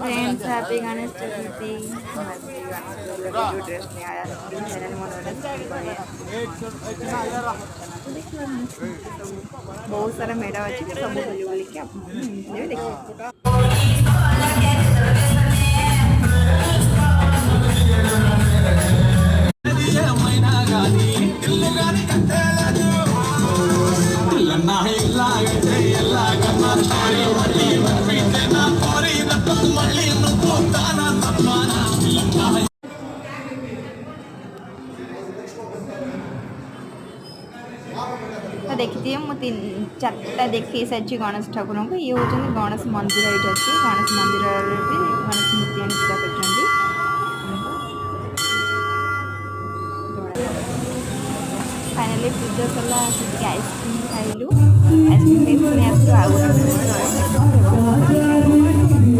Friends happy Ganesh Chaturthi. Video dress में आया channel मन बहुत सारा मेढ़ अच्छी सब बुली बुलिक देखिए। तो देखिए मुझे तीन चार्टा देखी सारी गणेश ठाकुर को। ये हूँ गणेश मंदिर ये अच्छी गणेश मंदिर भी गणेश मूर्ति आनी पूजा कर। फाइनाली पूजा सरला आइसक्रीम खाइलु आइसक्रीम खाई पुणी आसलु आउ गोटे